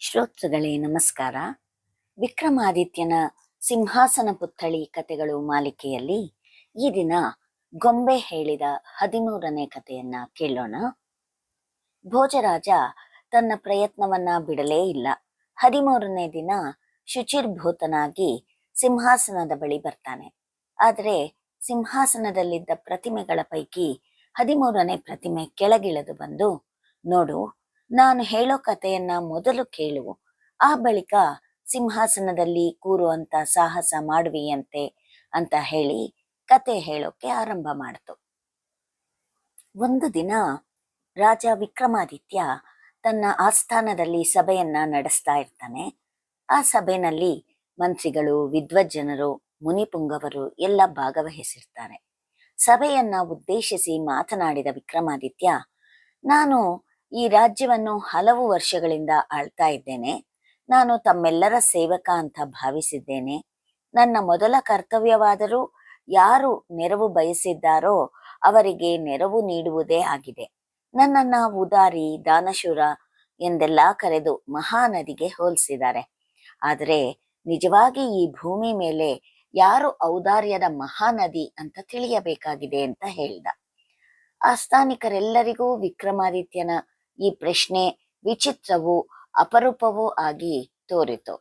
ಶ್ರೋತೃಗಳೇ ನಮಸ್ಕಾರ. ವಿಕ್ರಮಾದಿತ್ಯನ ಸಿಂಹಾಸನ ಪುತ್ಥಳಿ ಕಥೆಗಳು ಮಾಲಿಕೆಯಲ್ಲಿ ಈ ದಿನ ಗೊಂಬೆ ಹೇಳಿದ 13ನೇ ಕಥೆಯನ್ನ ಕೇಳೋಣ. ಭೋಜರಾಜ ತನ್ನ ಪ್ರಯತ್ನವನ್ನ ಬಿಡಲೇ ಇಲ್ಲ. 13ನೇ ದಿನ ಶುಚಿರ್ಭೂತನಾಗಿ ಸಿಂಹಾಸನದ ಬಳಿ ಬರ್ತಾನೆ. ಆದರೆ ಸಿಂಹಾಸನದಲ್ಲಿದ್ದ ಪ್ರತಿಮೆಗಳ ಪೈಕಿ 13ನೇ ಪ್ರತಿಮೆ ಕೆಳಗಿಳಿದು ಬಂದು, ನೋಡು, ನಾನು ಹೇಳೋ ಕಥೆಯನ್ನ ಮೊದಲು ಕೇಳು, ಆ ಬಳಿಕ ಸಿಂಹಾಸನದಲ್ಲಿ ಕೂರುವಂತ ಸಾಹಸ ಮಾಡುವಿಯಂತೆ ಅಂತ ಹೇಳಿ ಕತೆ ಹೇಳೋಕೆ ಆರಂಭ ಮಾಡ್ತು. ಒಂದು ದಿನ ರಾಜ ವಿಕ್ರಮಾದಿತ್ಯ ತನ್ನ ಆಸ್ಥಾನದಲ್ಲಿ ಸಭೆಯನ್ನ ನಡೆಸ್ತಾ ಇರ್ತಾನೆ. ಆ ಸಭೆಯಲ್ಲಿ ಮಂತ್ರಿಗಳು, ವಿದ್ವಜ್ಜನರು, ಮುನಿಪುಂಗವರು ಎಲ್ಲ ಭಾಗವಹಿಸಿರ್ತಾರೆ. ಸಭೆಯನ್ನ ಉದ್ದೇಶಿಸಿ ಮಾತನಾಡಿದ ವಿಕ್ರಮಾದಿತ್ಯ, ನಾನು ಈ ರಾಜ್ಯವನ್ನು ಹಲವು ವರ್ಷಗಳಿಂದ ಆಳ್ತಾ ಇದ್ದೇನೆ. ನಾನು ತಮ್ಮೆಲ್ಲರ ಸೇವಕ ಅಂತ ಭಾವಿಸಿದ್ದೇನೆ. ನನ್ನ ಮೊದಲ ಕರ್ತವ್ಯವಾದರೂ ಯಾರು ನೆರವು ಬಯಸಿದ್ದಾರೋ ಅವರಿಗೆ ನೆರವು ನೀಡುವುದೇ ಆಗಿದೆ. ನನ್ನನ್ನ ಉದಾರಿ, ದಾನಶೂರ ಎಂದೆಲ್ಲಾ ಕರೆದು ಮಹಾನದಿಗೆ ಹೋಲಿಸಿದ್ದಾರೆ. ಆದರೆ ನಿಜವಾಗಿ ಈ ಭೂಮಿ ಮೇಲೆ ಯಾರು ಔದಾರ್ಯದ ಮಹಾನದಿ ಅಂತ ತಿಳಿಯಬೇಕಾಗಿದೆ ಅಂತ ಹೇಳ್ದ. ಆಸ್ಥಾನಿಕರೆಲ್ಲರಿಗೂ ವಿಕ್ರಮಾದಿತ್ಯನ ಈ ಪ್ರಶ್ನೆ ವಿಚಿತ್ರವೂ ಅಪರೂಪವೂ ಆಗಿ ತೋರಿತು.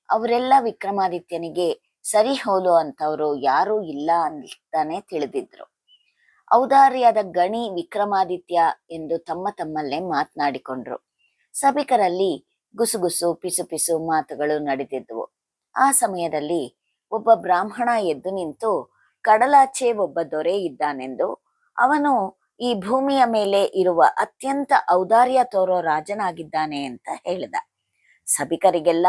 ಅವರೆಲ್ಲ ವಿಕ್ರಮಾದಿತ್ಯನಿಗೆ ಸರಿ ಹೋಲೋ ಅಂತವ್ರು ಯಾರೂ ಇಲ್ಲ ಅಂತಾನೆ ತಿಳಿದಿದ್ರು. ಔದಾರ್ಯದ ಗಣಿ ವಿಕ್ರಮಾದಿತ್ಯ ಎಂದು ತಮ್ಮ ತಮ್ಮಲ್ಲೇ ಮಾತನಾಡಿಕೊಂಡ್ರು. ಸಭಿಕರಲ್ಲಿ ಗುಸುಗುಸು ಪಿಸುಪಿಸು ಮಾತುಗಳು ನಡೆದಿದ್ವು. ಆ ಸಮಯದಲ್ಲಿ ಒಬ್ಬ ಬ್ರಾಹ್ಮಣ ಎದ್ದು ನಿಂತು, ಕಡಲಾಚೆ ಒಬ್ಬ ದೊರೆ ಇದ್ದಾನೆಂದು, ಅವನು ಈ ಭೂಮಿಯ ಮೇಲೆ ಇರುವ ಅತ್ಯಂತ ಔದಾರ್ಯ ತೋರೋ ರಾಜನಾಗಿದ್ದಾನೆ ಅಂತ ಹೇಳಿದ. ಸಭಿಕರಿಗೆಲ್ಲ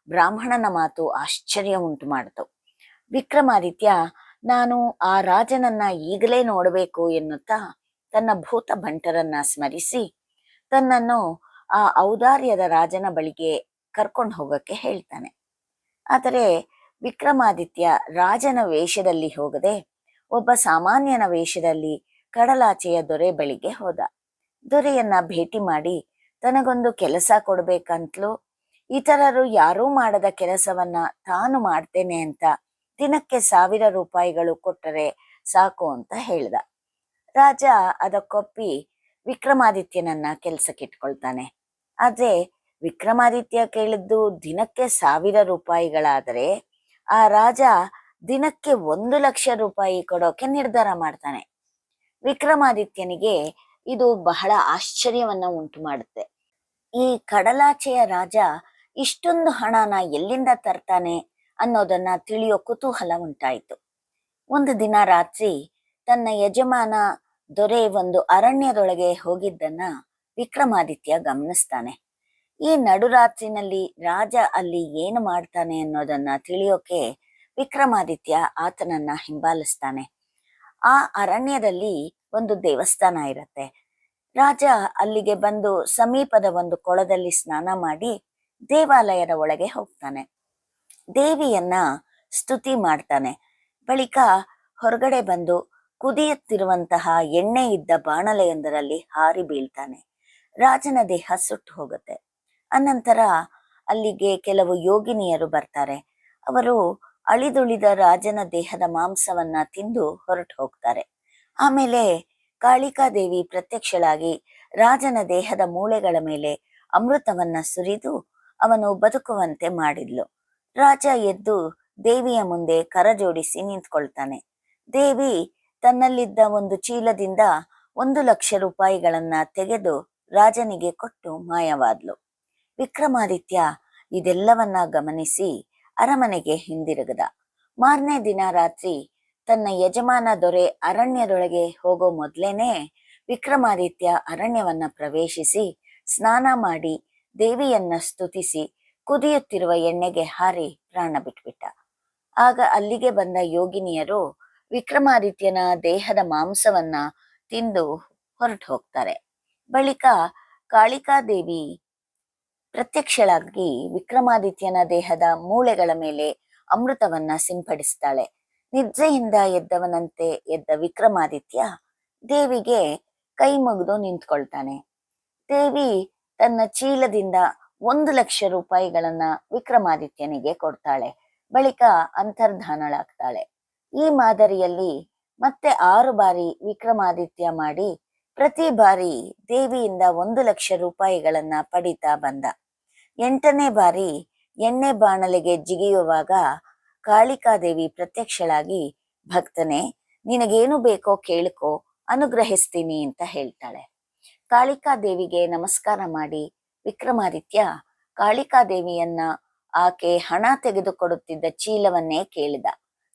ಬ್ರಾಹ್ಮಣನ ಮಾತು ಆಶ್ಚರ್ಯ ಉಂಟು ಮಾಡಿತು. ವಿಕ್ರಮಾದಿತ್ಯ, ನಾನು ಆ ರಾಜನನ್ನ ಈಗಲೇ ನೋಡಬೇಕು ಎನ್ನುತ್ತಾ ತನ್ನ ಭೂತ ಬಂಟರನ್ನ ಸ್ಮರಿಸಿ ತನ್ನನ್ನು ಆ ಔದಾರ್ಯದ ರಾಜನ ಬಳಿಗೆ ಕರ್ಕೊಂಡು ಹೋಗಕ್ಕೆ ಹೇಳ್ತಾನೆ. ಆದರೆ ವಿಕ್ರಮಾದಿತ್ಯ ರಾಜನ ವೇಷದಲ್ಲಿ ಹೋಗದೆ ಒಬ್ಬ ಸಾಮಾನ್ಯನ ವೇಷದಲ್ಲಿ ಕಡಲಾಚೆಯ ದೊರೆ ಬಳಿಗೆ ಹೋದ. ದೊರೆಯನ್ನ ಭೇಟಿ ಮಾಡಿ ತನಗೊಂದು ಕೆಲಸ ಕೊಡ್ಬೇಕಂತಲೂ, ಇತರರು ಯಾರೂ ಮಾಡದ ಕೆಲಸವನ್ನ ತಾನು ಮಾಡ್ತೇನೆ ಅಂತ ದಿನಕ್ಕೆ 1000 ರೂಪಾಯಿಗಳು ಕೊಟ್ಟರೆ ಸಾಕು ಅಂತ ಹೇಳ್ದ. ರಾಜ ಅದಕ್ಕೊಪ್ಪಿ ವಿಕ್ರಮಾದಿತ್ಯನನ್ನ ಕೆಲ್ಸಕ್ಕಿಟ್ಕೊಳ್ತಾನೆ. ಆದ್ರೆ ವಿಕ್ರಮಾದಿತ್ಯ ಕೇಳಿದ್ದು ದಿನಕ್ಕೆ 1000 ರೂಪಾಯಿಗಳಾದರೆ ಆ ರಾಜ ದಿನಕ್ಕೆ 1,00,000 ರೂಪಾಯಿ ಕೊಡೋಕೆ ನಿರ್ಧಾರ ಮಾಡ್ತಾನೆ. ವಿಕ್ರಮಾದಿತ್ಯನಿಗೆ ಇದು ಬಹಳ ಆಶ್ಚರ್ಯವನ್ನ ಉಂಟು ಮಾಡುತ್ತೆ. ಈ ಕಡಲಾಚೆಯ ರಾಜ ಇಷ್ಟೊಂದು ಹಣನ ಎಲ್ಲಿಂದ ತರ್ತಾನೆ ಅನ್ನೋದನ್ನ ತಿಳಿಯೋ ಕುತೂಹಲ ಉಂಟಾಯಿತು. ಒಂದು ದಿನ ರಾತ್ರಿ ತನ್ನ ಯಜಮಾನ ದೊರೆ ಒಂದು ಅರಣ್ಯದೊಳಗೆ ಹೋಗಿದ್ದನ್ನ ವಿಕ್ರಮಾದಿತ್ಯ ಗಮನಿಸ್ತಾನೆ. ಈ ನಡುರಾತ್ರಿನಲ್ಲಿ ರಾಜ ಅಲ್ಲಿ ಏನು ಮಾಡ್ತಾನೆ ಅನ್ನೋದನ್ನ ತಿಳಿಯೋಕೆ ವಿಕ್ರಮಾದಿತ್ಯ ಆತನನ್ನ ಹಿಂಬಾಲಿಸ್ತಾನೆ. ಆ ಅರಣ್ಯದಲ್ಲಿ ಒಂದು ದೇವಸ್ಥಾನ ಇರತ್ತೆ. ರಾಜ ಅಲ್ಲಿಗೆ ಬಂದು ಸಮೀಪದ ಒಂದು ಕೊಳದಲ್ಲಿ ಸ್ನಾನ ಮಾಡಿ ದೇವಾಲಯದ ಒಳಗೆ ಹೋಗ್ತಾನೆ. ದೇವಿಯನ್ನ ಸ್ತುತಿ ಮಾಡ್ತಾನೆ. ಬಳಿಕ ಹೊರಗಡೆ ಬಂದು ಕುದಿಯುತ್ತಿರುವಂತಹ ಎಣ್ಣೆ ಇದ್ದ ಬಾಣಲೆಯೊಂದರಲ್ಲಿ ಹಾರಿ ಬೀಳ್ತಾನೆ. ರಾಜನ ದೇಹ ಸುಟ್ಟು ಹೋಗುತ್ತೆ. ಅನಂತರ ಅಲ್ಲಿಗೆ ಕೆಲವು ಯೋಗಿನಿಯರು ಬರ್ತಾರೆ. ಅವರು ಅಳಿದುಳಿದ ರಾಜನ ದೇಹದ ಮಾಂಸವನ್ನ ತಿಂದು ಹೊರಟು ಹೋಗ್ತಾರೆ. ಆಮೇಲೆ ಕಾಳಿಕಾದೇವಿ ಪ್ರತ್ಯಕ್ಷಳಾಗಿ ರಾಜನ ದೇಹದ ಮೂಳೆಗಳ ಮೇಲೆ ಅಮೃತವನ್ನ ಸುರಿದು ಅವನು ಬದುಕುವಂತೆ ಮಾಡಿದ್ಲು. ರಾಜ ಎದ್ದು ದೇವಿಯ ಮುಂದೆ ಕರಜೋಡಿಸಿ ನಿಂತ್ಕೊಳ್ತಾನೆ. ದೇವಿ ತನ್ನಲ್ಲಿದ್ದ ಒಂದು ಚೀಲದಿಂದ 1,00,000 ರೂಪಾಯಿಗಳನ್ನ ತೆಗೆದು ರಾಜನಿಗೆ ಕೊಟ್ಟು ಮಾಯವಾದ್ಲು. ವಿಕ್ರಮಾದಿತ್ಯ ಇದೆಲ್ಲವನ್ನ ಗಮನಿಸಿ ಅರಮನೆಗೆ ಹಿಂದಿರುಗದ. ಮಾರನೇ ದಿನ ರಾತ್ರಿ ತನ್ನ ಯಜಮಾನ ದೊರೆ ಅರಣ್ಯದೊಳಗೆ ಹೋಗೋ ಮೊದ್ಲೇನೆ ವಿಕ್ರಮಾದಿತ್ಯ ಅರಣ್ಯವನ್ನ ಪ್ರವೇಶಿಸಿ ಸ್ನಾನ ಮಾಡಿ ದೇವಿಯನ್ನ ಸ್ತುತಿಸಿ ಕುದಿಯುತ್ತಿರುವ ಎಣ್ಣೆಗೆ ಹಾರಿ ಪ್ರಾಣ ಬಿಟ್ಬಿಟ್ಟ. ಆಗ ಅಲ್ಲಿಗೆ ಬಂದ ಯೋಗಿನಿಯರು ವಿಕ್ರಮಾದಿತ್ಯನ ದೇಹದ ಮಾಂಸವನ್ನ ತಿಂದು ಹೊರಟು ಹೋಗ್ತಾರೆ. ಬಳಿಕ ಕಾಳಿಕಾದೇವಿ ಪ್ರತ್ಯಕ್ಷಳಾಗಿ ವಿಕ್ರಮಾದಿತ್ಯನ ದೇಹದ ಮೂಳೆಗಳ ಮೇಲೆ ಅಮೃತವನ್ನ ಸಿಂಪಡಿಸ್ತಾಳೆ. ನಿದ್ರೆಯಿಂದ ಎದ್ದವನಂತೆ ಎದ್ದ ವಿಕ್ರಮಾದಿತ್ಯ ದೇವಿಗೆ ಕೈ ಮುಗಿದು ನಿಂತ್ಕೊಳ್ತಾನೆ. ದೇವಿ ತನ್ನ ಚೀಲದಿಂದ 1,00,000 ರೂಪಾಯಿಗಳನ್ನ ವಿಕ್ರಮಾದಿತ್ಯನಿಗೆ ಕೊಡ್ತಾಳೆ. ಬಳಿಕ ಅಂತರ್ಧಾನಳಾಗ್ತಾಳೆ. ಈ ಮಾದರಿಯಲ್ಲಿ ಮತ್ತೆ 6 ಬಾರಿ ವಿಕ್ರಮಾದಿತ್ಯ ಮಾಡಿ ಪ್ರತಿ ಬಾರಿ ದೇವಿಯಿಂದ 1,00,000 ರೂಪಾಯಿಗಳನ್ನ ಪಡಿತಾ ಬಂದ. 8ನೇ ಬಾರಿ ಎಣ್ಣೆ ಬಾಣಲೆಗೆ ಜಿಗಿಯುವಾಗ ಕಾಳಿಕಾದೇವಿ ಪ್ರತ್ಯಕ್ಷಳಾಗಿ, ಭಕ್ತನೇ, ನಿನಗೇನು ಬೇಕೋ ಕೇಳ್ಕೊ, ಅನುಗ್ರಹಿಸ್ತೀನಿ ಅಂತ ಹೇಳ್ತಾಳೆ. ಕಾಳಿಕಾದೇವಿಗೆ ನಮಸ್ಕಾರ ಮಾಡಿ ವಿಕ್ರಮಾದಿತ್ಯ ಕಾಳಿಕಾದೇವಿಯನ್ನ ಆಕೆ ಹಣ ತೆಗೆದುಕೊಡುತ್ತಿದ್ದ ಚೀಲವನ್ನೇ ಕೇಳಿದ.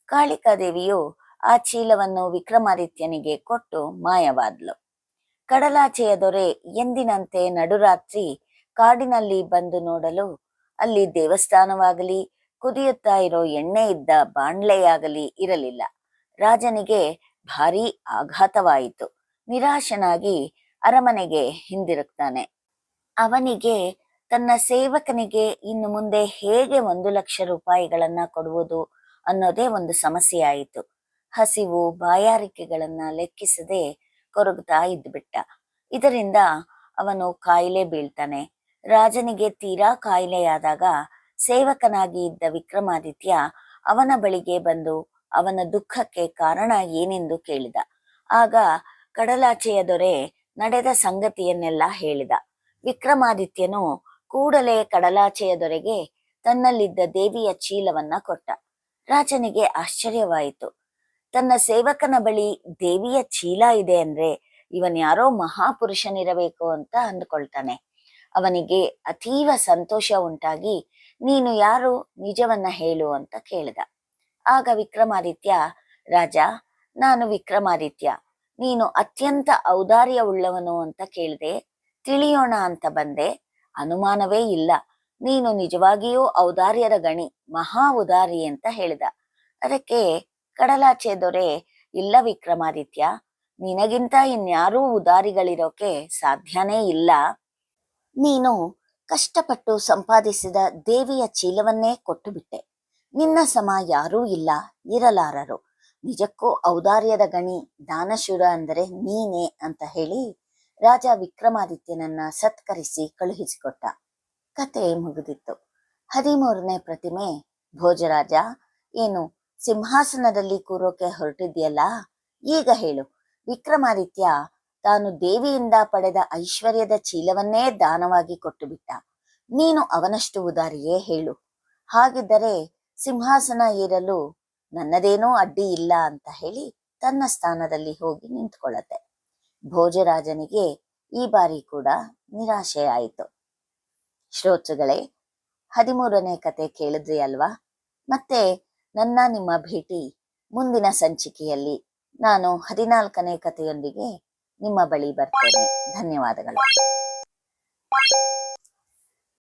ಕಾಳಿಕಾದೇವಿಯು ಆ ಚೀಲವನ್ನು ವಿಕ್ರಮಾದಿತ್ಯನಿಗೆ ಕೊಟ್ಟು ಮಾಯವಾದ್ಲು. ಕಡಲಾಚೆಯ ದೊರೆ ಎಂದಿನಂತೆ ನಡುರಾತ್ರಿ ಕಾಡಿನಲ್ಲಿ ಬಂದು ನೋಡಲು ಅಲ್ಲಿ ದೇವಸ್ಥಾನವಾಗಲಿ, ಕುದಿಯುತ್ತಾ ಇರೋ ಎಣ್ಣೆ ಇದ್ದ ಬಾಣ್ಲೆಯಾಗಲಿ ಇರಲಿಲ್ಲ. ರಾಜನಿಗೆ ಭಾರೀ ಆಘಾತವಾಯಿತು. ನಿರಾಶನಾಗಿ ಅರಮನೆಗೆ ಹಿಂದಿರುಗ್ತಾನೆ. ಅವನಿಗೆ ತನ್ನ ಸೇವಕನಿಗೆ ಇನ್ನು ಮುಂದೆ ಹೇಗೆ 1,00,000 ರೂಪಾಯಿಗಳನ್ನ ಕೊಡುವುದು ಅನ್ನೋದೇ ಒಂದು ಸಮಸ್ಯೆಯಾಯಿತು. ಹಸಿವು ಬಾಯಾರಿಕೆಗಳನ್ನ ಲೆಕ್ಕಿಸದೆ ಕೊರಗುತ್ತಾ ಇದ್ದುಬಿಟ್ಟ. ಇದರಿಂದ ಅವನು ಕಾಯಿಲೆ ಬೀಳ್ತಾನೆ. ರಾಜನಿಗೆ ತೀರಾ ಕಾಯಿಲೆಯಾದಾಗ ಸೇವಕನಾಗಿ ಇದ್ದ ವಿಕ್ರಮಾದಿತ್ಯ ಅವನ ಬಳಿಗೆ ಬಂದು ಅವನ ದುಃಖಕ್ಕೆ ಕಾರಣ ಏನೆಂದು ಕೇಳಿದ. ಆಗ ಕಡಲಾಚೆಯ ದೊರೆ ನಡೆದ ಸಂಗತಿಯನ್ನೆಲ್ಲ ಹೇಳಿದ. ವಿಕ್ರಮಾದಿತ್ಯನು ಕೂಡಲೇ ಕಡಲಾಚೆಯ ದೊರೆಗೆ ತನ್ನಲ್ಲಿದ್ದ ದೇವಿಯ ಚೀಲವನ್ನ ಕೊಟ್ಟ. ರಾಜನಿಗೆ ಆಶ್ಚರ್ಯವಾಯಿತು. ತನ್ನ ಸೇವಕನ ಬಳಿ ದೇವಿಯ ಚೀಲ ಇದೆ ಅಂದ್ರೆ ಇವನ್ಯಾರೋ ಮಹಾಪುರುಷನಿರಬೇಕು ಅಂತ ಅಂದುಕೊಳ್ತಾನೆ. ಅವನಿಗೆ ಅತೀವ ಸಂತೋಷ ಉಂಟಾಗಿ, ನೀನು ಯಾರು, ನಿಜವನ್ನ ಹೇಳು ಅಂತ ಕೇಳಿದ. ಆಗ ವಿಕ್ರಮಾದಿತ್ಯ, ರಾಜ, ನಾನು ವಿಕ್ರಮಾದಿತ್ಯ, ನೀನು ಅತ್ಯಂತ ಔದಾರ್ಯವುಳ್ಳವನು ಅಂತ ಕೇಳಿದೆ, ತಿಳಿಯೋಣ ಅಂತ ಬಂದೆ. ಅನುಮಾನವೇ ಇಲ್ಲ, ನೀನು ನಿಜವಾಗಿಯೂ ಔದಾರ್ಯದ ಗಣಿ, ಮಹಾ ಉದಾರಿ ಅಂತ ಹೇಳಿದ. ಅದಕ್ಕೆ ಕಡಲಾಚೆ ದೊರೆ, ಇಲ್ಲ ವಿಕ್ರಮಾದಿತ್ಯ, ನಿನಗಿಂತ ಇನ್ಯಾರೂ ಉದಾರಿಗಳಿರೋಕೆ ಸಾಧ್ಯನೇ ಇಲ್ಲ. ನೀನು ಕಷ್ಟಪಟ್ಟು ಸಂಪಾದಿಸಿದ ದೇವಿಯ ಚೀಲವನ್ನೇ ಕೊಟ್ಟು ಬಿಟ್ಟೆ. ನಿನ್ನ ಸಮ ಯಾರೂ ಇಲ್ಲ, ಇರಲಾರರು. ನಿಜಕ್ಕೂ ಔದಾರ್ಯದ ಗಣಿ, ದಾನಶೂರ ಅಂದರೆ ನೀನೇ ಅಂತ ಹೇಳಿ ರಾಜ ವಿಕ್ರಮಾದಿತ್ಯನನ್ನ ಸತ್ಕರಿಸಿ ಕಳುಹಿಸಿಕೊಟ್ಟ. ಕತೆ ಮುಗಿದಿತ್ತು. 13ನೇ ಪ್ರತಿಮೆ, ಭೋಜರಾಜ, ಏನು ಸಿಂಹಾಸನದಲ್ಲಿ ಕೂರೋಕೆ ಹೊರಟಿದ್ಯಲ್ಲ, ಈಗ ಹೇಳು, ವಿಕ್ರಮಾದಿತ್ಯ ತಾನು ದೇವಿಯಿಂದ ಪಡೆದ ಐಶ್ವರ್ಯದ ಚೀಲವನ್ನೇ ದಾನವಾಗಿ ಕೊಟ್ಟು ಬಿಟ್ಟ. ನೀನು ಅವನಷ್ಟು ಉದಾರಿಯೇ, ಹೇಳು. ಹಾಗಿದ್ದರೆ ಸಿಂಹಾಸನ ಏರಲು ನನ್ನದೇನೂ ಅಡ್ಡಿ ಇಲ್ಲ ಅಂತ ಹೇಳಿ ತನ್ನ ಸ್ಥಾನದಲ್ಲಿ ಹೋಗಿ ನಿಂತ್ಕೊಳ್ಳತ್ತೆ. ಭೋಜರಾಜನಿಗೆ ಈ ಬಾರಿ ಕೂಡ ನಿರಾಶೆಯಾಯಿತು. ಶ್ರೋತೃಗಳೇ, 13ನೇ ಕತೆ ಕೇಳಿದ್ರಿ ಅಲ್ವಾ? ಮತ್ತೆ ನಿಮ್ಮ ಭೇಟಿ ಮುಂದಿನ ಸಂಚಿಕೆಯಲ್ಲಿ. ನಾನು 14ನೇ ಕಥೆಯೊಂದಿಗೆ ನಿಮ್ಮ ಬಳಿ ಬರ್ತೇನೆ. ಧನ್ಯವಾದಗಳು.